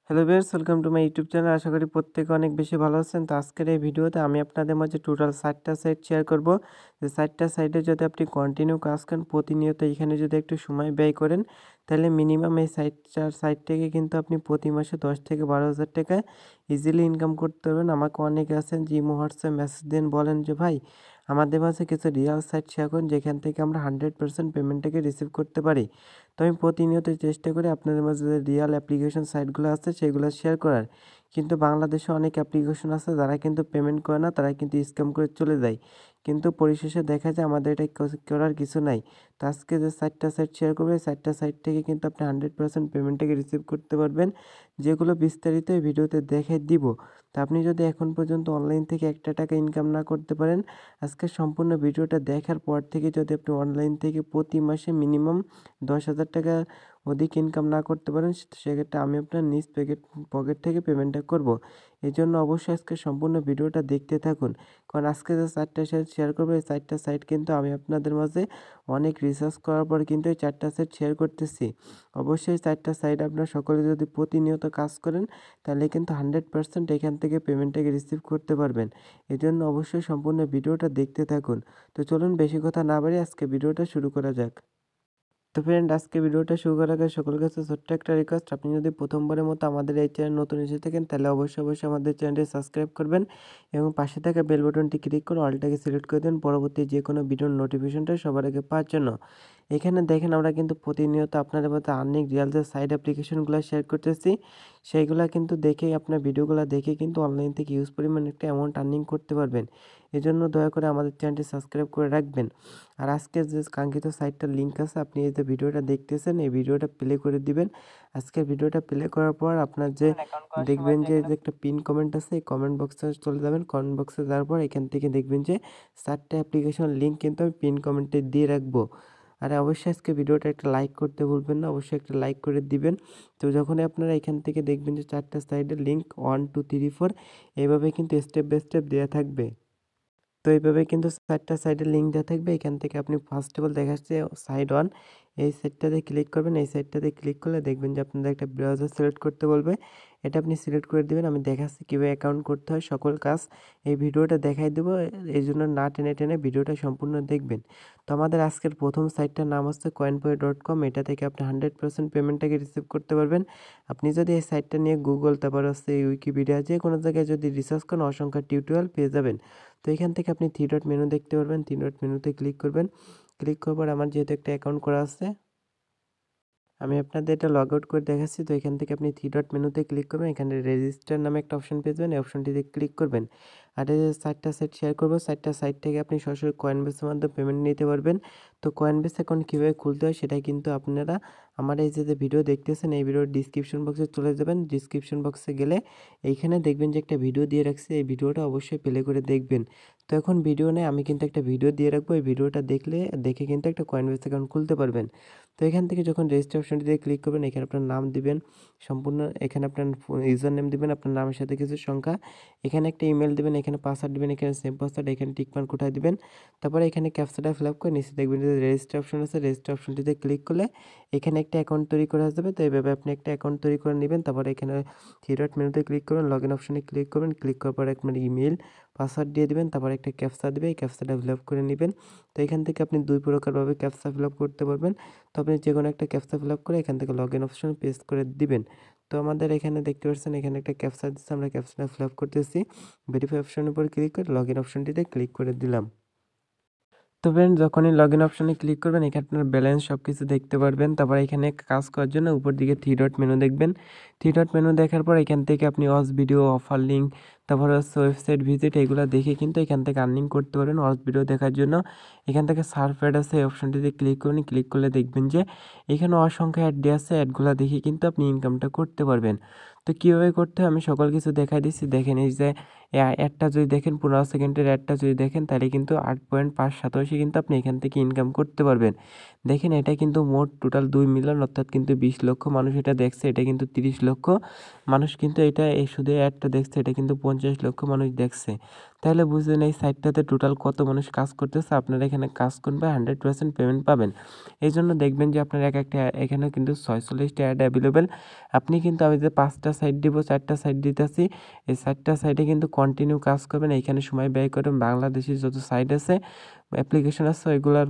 Hello viewers, welcome to my YouTube channel. আশা করি প্রত্যেকে অনেক বেশি ভালো আছেন। তো আজকের এই ভিডিওতে আমি আপনাদের মাঝে টোটাল 60টা সাইট শেয়ার করব। যে 60টা সাইটে যদি আপনি কন্টিনিউ কাজ করেন, প্রতিনিয়ত এখানে যদি একটু সময় ব্যয় করেন, তাহলে মিনিমাম এই সাইট থেকে কিন্তু আপনি প্রতি মাসে 10 থেকে 12,000 টাকা ইজিলি ইনকাম করতে পারবেন। আমাকে অনেকে আছেন যে ইমো, হোয়াটসঅ্যাপ মেসেজ দেন, বলেন যে ভাই আমাদের মাঝে কিছু রিয়াল সাইট শেয়ার করুন যেখান থেকে আমরা 100% পেমেন্টটাকে রিসিভ করতে পারি। তো আমি প্রতিনিয়ত চেষ্টা করি আপনাদের মাঝে যে রিয়াল অ্যাপ্লিকেশন সাইটগুলো আছে সেগুলো শেয়ার করার। কিন্তু বাংলাদেশে অনেক অ্যাপ্লিকেশন আছে যারা কিন্তু পেমেন্ট করে না, তারা কিন্তু স্ক্যাম করে চলে যায়। কিন্তু পরিশেষে দেখা যায় আমাদের এটা করার কিছু নাই। তো আজকে যে 4টা সাইট শেয়ার করবো, এই 4টা সাইট থেকে কিন্তু আপনি 100% পেমেন্টটাকে রিসিভ করতে পারবেন, যেগুলো বিস্তারিত এই ভিডিওতে দেখাই দিব। তো আপনি যদি এখন পর্যন্ত অনলাইন থেকে একটা টাকা ইনকাম না করতে পারেন, আজকের সম্পূর্ণ ভিডিওটা দেখার পর থেকে যদি আপনি অনলাইন থেকে প্রতি মাসে মিনিমাম 10,000 টাকা অধিক ইনকাম না করতে পারেন, সেক্ষেত্রে আমি আপনার নিজ পকেট থেকে পেমেন্টটা করব। এজন্য অবশ্যই আজকে সম্পূর্ণ ভিডিওটা দেখতে থাকুন। কারণ আজকে যে 4টা সাইট শেয়ার করবো, এই 4টা সাইট কিন্তু আমি আপনাদের মাঝে অনেক রিসার্চ করার পর কিন্তু এই 4টা সাইট শেয়ার করতেছি। অবশ্যই 4টা সাইট আপনার সকলে যদি প্রতিনিয়ত কাজ করেন, তাহলে কিন্তু 100% এখান থেকে পেমেন্টটাকে রিসিভ করতে পারবেন। এজন্য অবশ্যই সম্পূর্ণ ভিডিওটা দেখতে থাকুন। তো চলুন বেশি কথা না বাড়িয়ে আজকে ভিডিওটা শুরু করা যাক। তো ফ্রেন্ড, আজকে ভিডিওটা শুরু করার আগে সকলের কাছে ছোট্ট একটা রিকোয়েস্ট, আপনি যদি প্রথমবারের মতো আমাদের এই চ্যানেল নতুন এসে থাকেন, তাহলে অবশ্যই আমাদের চ্যানেলটি সাবস্ক্রাইব করবেন এবং পাশে থাকা বেল বাটনটি ক্লিক করে অলটাকে সিলেক্ট করে দেন পরবর্তী যে কোনো ভিডিওর নোটিফিকেশনটা সবার আগে পাওয়ার জন্য। এখানে দেখেন আমরা কিন্তু প্রতিনিয়ত আপনাদের মধ্যে আর্নিং রিয়াল যে সাইড অ্যাপ্লিকেশনগুলো শেয়ার করতেছি, সেইগুলা কিন্তু দেখেই আপনার ভিডিওগুলো দেখে কিন্তু অনলাইন থেকে ইউজ পরিমাণ একটা অ্যামাউন্ট আর্নিং করতে পারবেন। এজন্য দয়া করে আমাদের চ্যানেলটি সাবস্ক্রাইব করে রাখবেন। আর আজকে যে কাঙ্ক্ষিত সাইটটার লিঙ্ক আছে, আপনি এই যে ভিডিওটা দেখতেছেন, এই ভিডিওটা প্লে করে দিবেন। আজকের ভিডিওটা প্লে করার পর আপনার যে দেখবেন যে একটা পিন কমেন্ট আছে, এই কমেন্ট বক্সে চলে যাবেন। কমেন্ট বক্সে যাওয়ার পর এখান থেকে দেখবেন যে 4টা অ্যাপ্লিকেশন লিঙ্ক কিন্তু আমি পিন কমেন্টে দিয়ে রাখবো। আর অবশ্যই আজকে ভিডিওটা একটা লাইক করতে ভুলবেন না, অবশ্যই একটা লাইক করে দিবেন। তো যখনই আপনারা এখান থেকে দেখবেন যে 4টা সাইডের লিঙ্ক 1 2 3 4 এইভাবে কিন্তু স্টেপ বাই স্টেপ দেওয়া থাকবে। তো এইভাবে কিন্তু 4টা সাইডের লিঙ্ক দেওয়া থাকবে। এখান থেকে আপনি ফার্স্ট অফ অল দেখাচ্ছে সাইড 1, এই সাইটটাতে ক্লিক করবেন। এই সাইটটাতে ক্লিক করলে দেখবেন যে আপনাদের একটা ব্রাউজার সিলেক্ট করতে বলবে, এটা আপনি সিলেক্ট করে দিবেন। আমি দেখাচ্ছি কীভাবে অ্যাকাউন্ট করতে হয়, সকল কাজ এই ভিডিওটা দেখাই দেবো। এই জন্য না টেনে টেনে ভিডিওটা সম্পূর্ণ দেখবেন। তো আমাদের আজকের প্রথম সাইটটার নাম হচ্ছে coinpay.com। এটা থেকে আপনি 100% পেমেন্টটাকে রিসিভ করতে পারবেন। আপনি যদি এই সাইটটা নিয়ে গুগল, তারপর হচ্ছে উইকিপিডিয়া, যে কোনো জায়গায় যদি রিসার্চ করেন, অসংখ্য টিউটোরিয়াল পেয়ে যাবেন। তো এখান থেকে আপনি থ্রি ডট মেনু দেখতে পারবেন, থ্রি ডট মেনুতে ক্লিক করবেন। ক্লিক করার পর আমার যেহেতু একটা অ্যাকাউন্ট করা আছে, আমি আপনাদের এটা লগ আউট করে দেখাচ্ছি। তো এখান থেকে আপনি থ্রি ডট মেনুতে ক্লিক করবেন, এখানে রেজিস্টার নামে একটা অপশন পেয়ে যাবেন, এই অপশনটিতে ক্লিক করবেন। আর এই যে 4টা সাইট শেয়ার করবো, 4টা সাইট থেকে আপনি সরাসরি কয়েনবেসের মাধ্যমে পেমেন্ট নিতে পারবেন। তো কয়েনবেস অ্যাকাউন্ট কীভাবে খুলতে হয় সেটা কিন্তু আপনারা আমার এই যে ভিডিও দেখতেছেন, এই ভিডিওর ডিসক্রিপশন বক্সে চলে যাবেন। ডিসক্রিপশন বক্সে গেলে এইখানে দেখবেন যে একটা ভিডিও দিয়ে রাখছি, এই ভিডিওটা অবশ্যই প্লে করে দেখবেন। তো এখন ভিডিও নেই, আমি কিন্তু একটা ভিডিও দিয়ে রাখবো, এই ভিডিওটা দেখে কিন্তু একটা কয়েনবেস অ্যাকাউন্ট খুলতে পারবেন। তো এখান থেকে যখন রেজিস্টার অপশনটিতে ক্লিক করবেন, এখানে আপনার নাম দিবেন সম্পূর্ণ, এখানে আপনার ইউজার নেম দিবেন, আপনার নামের সাথে কিছু সংখ্যা, এখানে একটা ইমেল দিবেন, এখানে পাসওয়ার্ড দিবেন, এখানে সেম পাসওয়ার্ড, এখানে টিকমার্ক উঠায় দিবেন। তারপরে এখানে ক্যাপচাটা ফিল আপ করে নিচে দেখবেন যে রেজিস্টার অপশন আছে, রেজিস্টার অপশনটিতে ক্লিক করলে এখানে একটা অ্যাকাউন্ট তৈরি করা যাবে। তো এইভাবে আপনি একটা অ্যাকাউন্ট তৈরি করে নেবেন। তারপরে এখানে থ্রি ডট মেনুতে ক্লিক করবেন, লগ ইন অপশনে ক্লিক করবেন। ক্লিক করার পরে আপনার ইমেল পাসওয়ার্ড দিয়ে দিবেন, তারপরে একটা ক্যাপচা দিবে, এই ক্যাপচাটা ফিল আপ করে নেবেন। তো এখান থেকে আপনি দুই প্রকারভাবে ক্যাপচা ফিল আপ করতে পারবেন। তো আপনি যে কোনো একটা ক্যাপচা ফিল আপ করে এখান থেকে লগ ইন অপশন পেস্ট করে দিবেন। তো আমাদের এখানে দেখতে পাচ্ছেন এখানে একটা ক্যাপচা দিচ্ছে, আমরা ক্যাপচাটা ফিল আপ করতেছি। ভেরিফাই অপশনের উপর ক্লিক করে লগ ইন অপশনটিতে ক্লিক করে দিলাম। তো ফ্রেন্ড, যখনই লগ ইন অপশনে ক্লিক করবেন, এখানে আপনার ব্যালেন্স সব কিছু দেখতে পারবেন। তারপর এখানে কাজ করার জন্য উপর দিকে থ্রি ডট মেনু দেখবেন। থ্রি ডট মেনু দেখার পর এখান থেকে আপনি ওয়াচ ভিডিও, অফার লিঙ্ক, তারপর হচ্ছে ওয়েবসাইট ভিজিট, এগুলো দেখে কিন্তু এখান থেকে আর্নিং করতে পারেন। ওয়াচ ভিডিও দেখার জন্য এখান থেকে সার্ফ অ্যাড আছে, এই অপশনটিতে ক্লিক করুন। ক্লিক করলে দেখবেন যে এখানে অসংখ্য অ্যাড দেওয়া আছে, অ্যাডগুলো দেখে কিন্তু আপনি ইনকামটা করতে পারবেন। তো কীভাবে করতে হয় আমি সকল কিছু দেখাই দিচ্ছি। দেখেন এই যে অ্যাডটা যদি দেখেন, 15 সেকেন্ডের অ্যাডটা যদি দেখেন, তাহলে কিন্তু 8.587 কিন্তু আপনি এখান থেকে ইনকাম করতে পারবেন। দেখেন এটা কিন্তু মোট টোটাল 2 মিলিয়ন, অর্থাৎ কিন্তু 20 লক্ষ মানুষ এটা দেখছে। এটা কিন্তু 30 লক্ষ মানুষ কিন্তু এটা এই শুধু অ্যাডটা দেখছে, এটা কিন্তু 50 লক্ষ মানুষ দেখছে। তাহলে বুঝলেন এই সাইটটাতে টোটাল কত মানুষ কাজ করতেছে। আপনারা এখানে কাজ করবে 100% পেমেন্ট পাবেন। এই জন্য দেখবেন যে আপনার একটা এখানে কিন্তু 46টা অ্যাড অ্যাভেলেবেল। আপনি কিন্তু আমি যে 5টা সাইট দিব, 4টা সাইট দিতেছি, এই 4টা সাইটে কিন্তু কন্টিনিউ কাজ করবেন, এইখানে সময় ব্যয় করবেন। বাংলাদেশি যত সাইট আছে, অ্যাপ্লিকেশন আছে, ওইগুলোর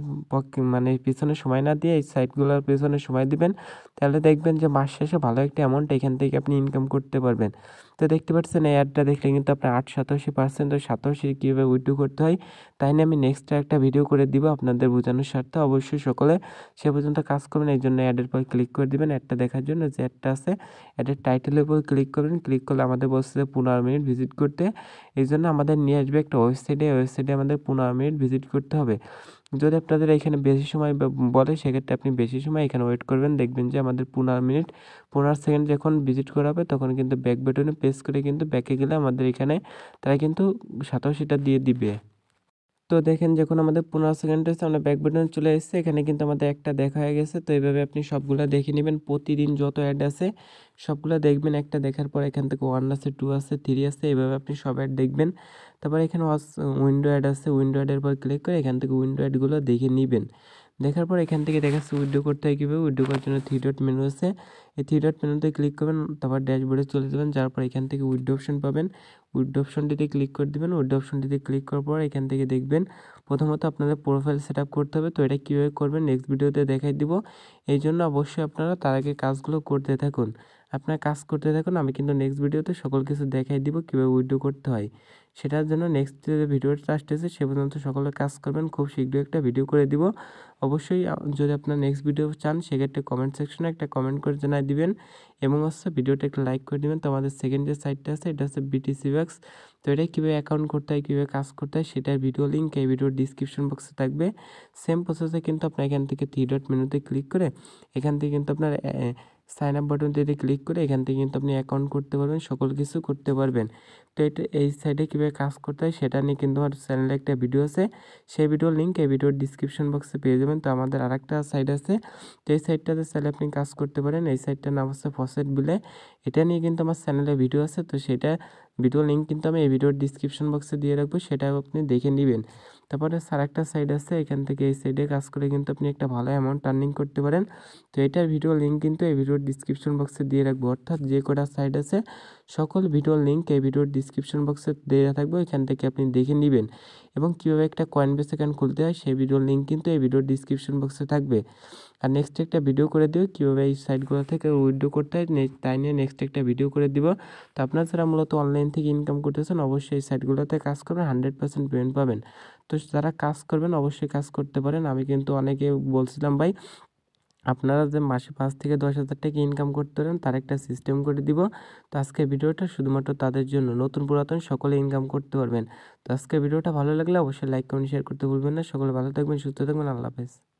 মানে পিছনে সময় না দিয়ে এই সাইটগুলোর পেছনে সময় দিবেন। তাহলে দেখবেন যে মাস শেষে ভালো একটা অ্যামাউন্ট এখান থেকে আপনি ইনকাম করতে পারবেন। তো দেখতে পাচ্ছেন এই অ্যাডটা দেখলে কিন্তু আপনার 87% ও 87 কীভাবে উইথড্র করতে হয় তাই নিয়ে আমি নেক্সট একটা ভিডিও করে দিব আপনাদের বোঝানোর স্বার্থে। অবশ্যই সকলে সে পর্যন্ত কাজ করবেন। এই জন্য অ্যাডের পর ক্লিক করে দিবেন অ্যাডটা দেখার জন্য। যে অ্যাডটা আছে অ্যাডের টাইটেলের উপর ক্লিক করবেন। ক্লিক করলে আমাদের বলছে যে 15 মিনিট ভিজিট করতে। এই জন্য আমাদের নিয়ে আসবে একটা ওয়েবসাইটে আমাদের 15 মিনিট ভিজিট করতে হবে। যদি আপনাদের এখানে বেশি সময় বলে সেক্ষেত্রে আপনি বেশি সময় এখানে ওয়েট করবেন। দেখবেন যে আমাদের 15 মিনিট 15 সেকেন্ড যখন ভিজিট করা হবে তখন কিন্তু ব্যাক বাটনে প্রেস করে কিন্তু ব্যাকে গেলে আমাদের এখানে তারা কিন্তু 87টা দিয়ে দিবে। তো দেখেন যখন আমাদের 15 সেকেন্ড হয়েছে আমরা ব্যাক বাটনে চলে এসেছি, এখানে কিন্তু আমাদের একটা দেখা হয়ে গেছে। তো এইভাবে আপনি সবগুলো দেখে নেবেন। প্রতিদিন যত অ্যাড আছে সবগুলো দেখবেন। একটা দেখার পর এখান থেকে 1 আছে, 2 আছে, 3 আছে, এইভাবে আপনি সব অ্যাড দেখবেন। তারপর এখানে উইন্ডো অ্যাড আছে, উইন্ডো অ্যাডের পর ক্লিক করে এখান থেকে উইন্ডো অ্যাডগুলো দেখে নেবেন। দেখার পর এখান থেকে দেখাচ্ছে উইথড্র করতে হয় কীভাবে। উইথড্র করার জন্য 3 ডট মেনু আছে, এই 3 ডট মেনুতে ক্লিক করবেন, তারপর ড্যাশবোর্ডে চলে যাবেন। যাওয়ার পর এখান থেকে উইথড্র অপশন পাবেন, উইথড্র অপশনটিতে ক্লিক করে দেবেন। উইথড্র অপশনটিতে ক্লিক করার পর এখান থেকে দেখবেন প্রথমত আপনাদের প্রোফাইল সেট আপ করতে হবে। তো এটা কীভাবে করবেন নেক্সট ভিডিওতে দেখাই দিব। এই জন্য অবশ্যই আপনারা তার আগে কাজগুলো করতে থাকুন। আপনারা কাজ করতে থাকুন, আমি কিন্তু নেক্সট ভিডিওতে সকল কিছু দেখাই দিব কীভাবে উইথড্র করতে হয়। সেটার জন্য নেক্সট যে ভিডিওটা আসতেছে সে পর্যন্ত সকলে কাজ করবেন। খুব শীঘ্রই একটা ভিডিও করে দিব। অবশ্যই যদি আপনার নেক্সট ভিডিও চান সেক্ষেত্রে কমেন্ট সেকশনে একটা কমেন্ট করে জানাই দিবেন এবং ভিডিওটা একটা লাইক করে দিবেন। তো আমাদের সেকেন্ড যে সাইটটা আছে এটা হচ্ছে বিটিসি ব্যাক্স। তো এটা কীভাবে অ্যাকাউন্ট করতে হয়, কীভাবে কাজ করতে হয় সেটার ভিডিও লিঙ্ক এই ভিডিওর ডিসক্রিপশন বক্সে থাকবে। সেম প্রসেসে কিন্তু আপনার এখান থেকে 3 ডট মেনুতে ক্লিক করে এখান থেকে কিন্তু আপনার সাইন আপ বাটনটিতে ক্লিক করে এখান থেকে কিন্তু আপনি অ্যাকাউন্ট করতে পারবেন, সকল কিছু করতে পারবেন। তো এটা এই সাইডে কীভাবে কাজ করতে হয় সেটা নিয়ে কিন্তু আমার চ্যানেলে একটা ভিডিও আছে, সেই ভিডিওর লিঙ্ক এই ভিডিওর ডিসক্রিপশন বক্সে পেয়ে যাবেন। তো আমাদের আরেকটা সাইট আছে, তো এই সাইটটাতে চাইলে আপনি কাজ করতে পারেন। এই সাইটটার নাম হচ্ছে ফসেট বিলে। এটা নিয়ে কিন্তু আমার চ্যানেলে ভিডিও আছে, তো সেটা ভিডিও লিঙ্ক কিন্তু আমি এই ভিডিওর ডিসক্রিপশন বক্সে দিয়ে রাখবো, সেটাও আপনি দেখে নেবেন। তারপরে আরেকটা সাইট আছে, এখান থেকে এই সাইডে কাজ করে কিন্তু আপনি একটা ভালো অ্যামাউন্ট আর্নিং করতে পারেন। তো এটার ভিডিও লিঙ্ক কিন্তু এই ভিডিওর ডিসক্রিপশন বক্সে দিয়ে রাখবো। অর্থাৎ যে কটা সাইট আছে সকল ভিডিওর লিঙ্ক এই ভিডিওর ডিসক্রিপশন বক্সে দেওয়া থাকবে, এখান থেকে আপনি দেখে নেবেন। এবং কীভাবে একটা কয়েনবেস অ্যাকাউন্ট খুলতে হয় সেই ভিডিওর লিঙ্ক কিন্তু এই ভিডিওর ডিসক্রিপশন বক্সে থাকবে। আর নেক্সট একটা ভিডিও করে দিও কীভাবে এই সাইটগুলো থেকে উইথড্র করতে হয়, তাই নিয়ে নেক্সট একটা ভিডিও করে দিব। তো আপনারা যারা মূলত অনলাইন থেকে ইনকাম করতেছেন অবশ্যই এই সাইটগুলোতে কাজ করবেন, 100% পেমেন্ট পাবেন। তো যারা কাজ করবেন অবশ্যই কাজ করতে পারেন। আমি কিন্তু অনেকে বলছিলাম ভাই আপনারা যে মাসে 5 থেকে 10,000 টাকা ইনকাম করতে পারেন তার একটা সিস্টেম করে দিব। তো আজকের ভিডিওটা শুধুমাত্র তাদের জন্য, নতুন পুরাতন সকলে ইনকাম করতে পারবেন। তো আজকের ভিডিওটা ভালো লাগলে অবশ্যই লাইক কমেন্ট শেয়ার করতে ভুলবেন না। সকলে ভালো থাকবেন, সুস্থ থাকবেন, আল্লাহ হাফেজ।